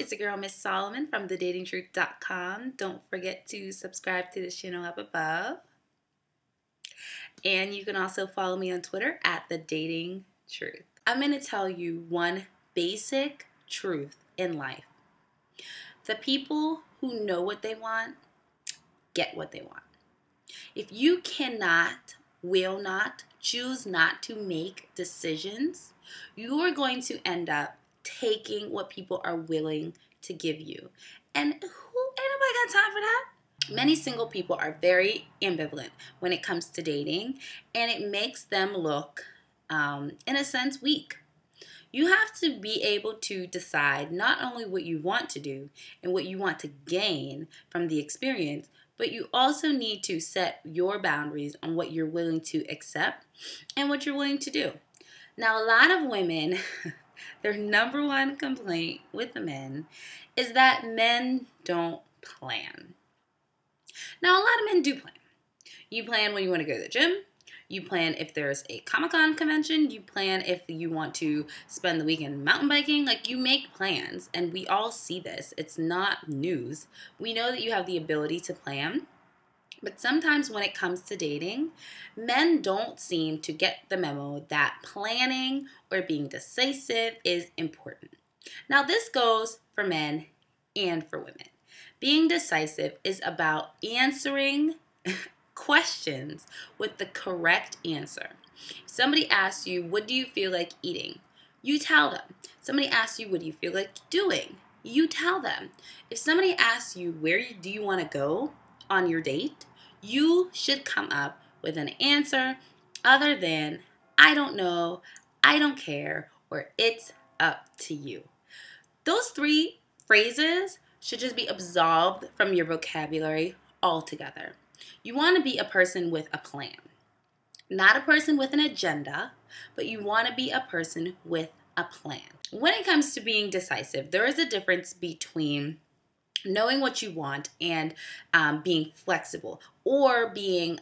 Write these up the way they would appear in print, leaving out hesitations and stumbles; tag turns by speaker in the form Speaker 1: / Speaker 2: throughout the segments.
Speaker 1: it's your girl, Miss Solomon from thedatingtruth.com. Don't forget to subscribe to the channel up above. And you can also follow me on Twitter at thedatingtruth. I'm going to tell you one basic truth in life. The people who know what they want, get what they want. If you cannot, will not, choose not to make decisions, you are going to end up taking what people are willing to give you. And ain't nobody got time for that? Many single people are very ambivalent when it comes to dating, and it makes them look, in a sense, weak. You have to be able to decide not only what you want to do and what you want to gain from the experience, but you also need to set your boundaries on what you're willing to accept and what you're willing to do. Now, a lot of women, their number one complaint with the men is that men don't plan. Now, a lot of men do plan. You plan when you want to go to the gym. You plan if there's a Comic-Con convention. You plan if you want to spend the weekend mountain biking. Like, you make plans, and we all see this. It's not news. We know that you have the ability to plan, but sometimes when it comes to dating, men don't seem to get the memo that planning or being decisive is important. Now, this goes for men and for women. Being decisive is about answering questions with the correct answer. If somebody asks you, what do you feel like eating? You tell them. Somebody asks you, what do you feel like doing? You tell them. If somebody asks you, where do you want to go on your date? You should come up with an answer other than, I don't know, I don't care, or it's up to you. Those three phrases should just be absolved from your vocabulary altogether. You want to be a person with a plan. Not a person with an agenda, but you want to be a person with a plan. When it comes to being decisive, there is a difference between knowing what you want and being flexible or being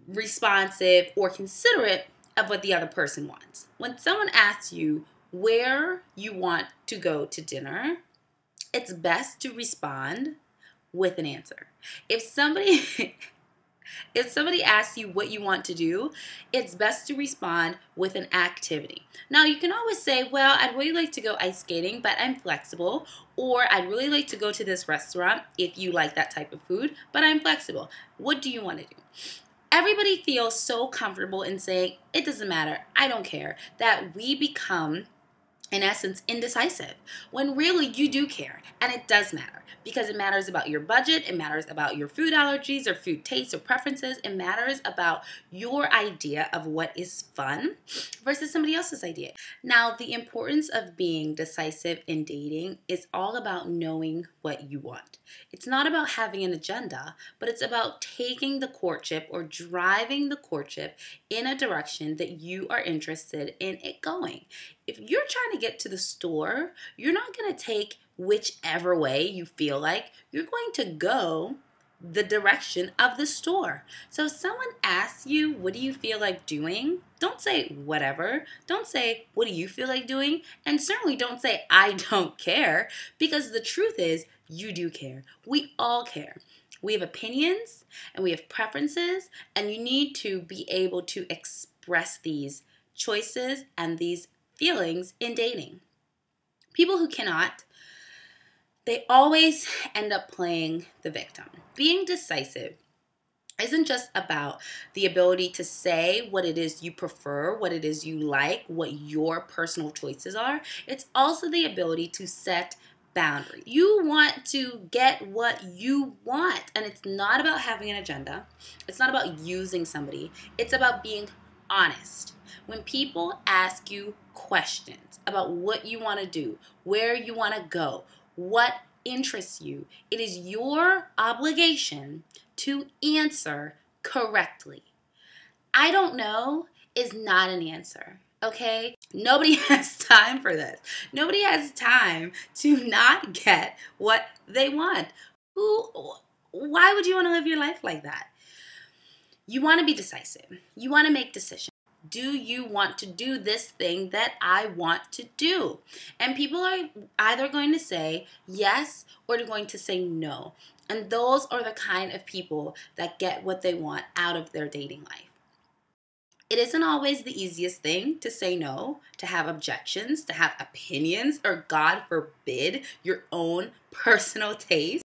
Speaker 1: responsive or considerate of what the other person wants. When someone asks you where you want to go to dinner, it's best to respond with an answer. If somebody asks you what you want to do, it's best to respond with an activity. Now, you can always say, well, I'd really like to go ice skating, but I'm flexible. Or I'd really like to go to this restaurant if you like that type of food, but I'm flexible. What do you want to do? Everybody feels so comfortable in saying, it doesn't matter, I don't care, that we become, in essence, indecisive, when really you do care, and it does matter, because it matters about your budget, it matters about your food allergies or food tastes or preferences, it matters about your idea of what is fun versus somebody else's idea. Now, the importance of being decisive in dating is all about knowing what you want. It's not about having an agenda, but it's about taking the courtship or driving the courtship in a direction that you are interested in it going. If you're trying to get to the store, you're not going to take whichever way you feel like. You're going to go the direction of the store. So if someone asks you, what do you feel like doing? Don't say whatever. Don't say, what do you feel like doing? And certainly don't say, I don't care, because the truth is, you do care. We all care. We have opinions and we have preferences, and you need to be able to express these choices and these feelings in dating. People who cannot, they always end up playing the victim. Being decisive isn't just about the ability to say what it is you prefer, what it is you like, what your personal choices are. It's also the ability to set boundaries. You want to get what you want, and it's not about having an agenda. It's not about using somebody. It's about being honest. When people ask you questions about what you want to do, where you want to go, what interests you, it is your obligation to answer correctly. I don't know is not an answer, okay? Nobody has time for this. Nobody has time to not get what they want. Why would you want to live your life like that? You want to be decisive. You want to make decisions. do you want to do this thing that I want to do? And people are either going to say yes or they're going to say no. And those are the kind of people that get what they want out of their dating life. It isn't always the easiest thing to say no, to have objections, to have opinions, or God forbid, your own personal taste.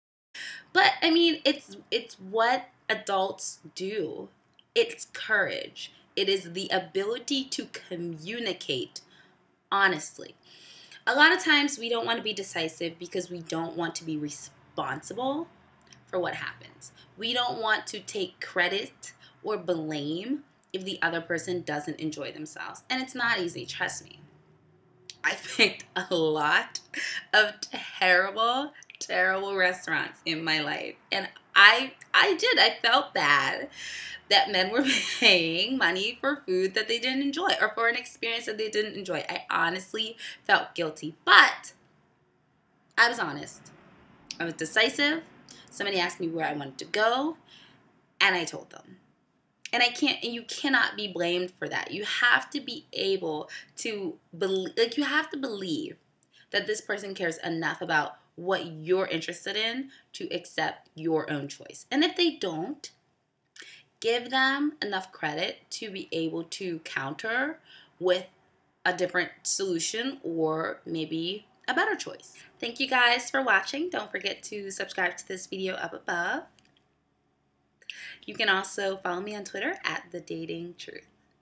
Speaker 1: But I mean, it's what adults do. It's courage. It is the ability to communicate honestly. A lot of times we don't want to be decisive because we don't want to be responsible for what happens. We don't want to take credit or blame if the other person doesn't enjoy themselves. And it's not easy, trust me. I picked a lot of terrible restaurants in my life. And I felt bad that men were paying money for food that they didn't enjoy or for an experience that they didn't enjoy. I honestly felt guilty, but I was honest. I was decisive. Somebody asked me where I wanted to go, and I told them. And you cannot be blamed for that. You have to be able to believe, you have to believe that this person cares enough about what you're interested in to accept your own choice. And if they don't, give them enough credit to be able to counter with a different solution or maybe a better choice. Thank you guys for watching. Don't forget to subscribe to this video up above. You can also follow me on Twitter @TheDatingTruth.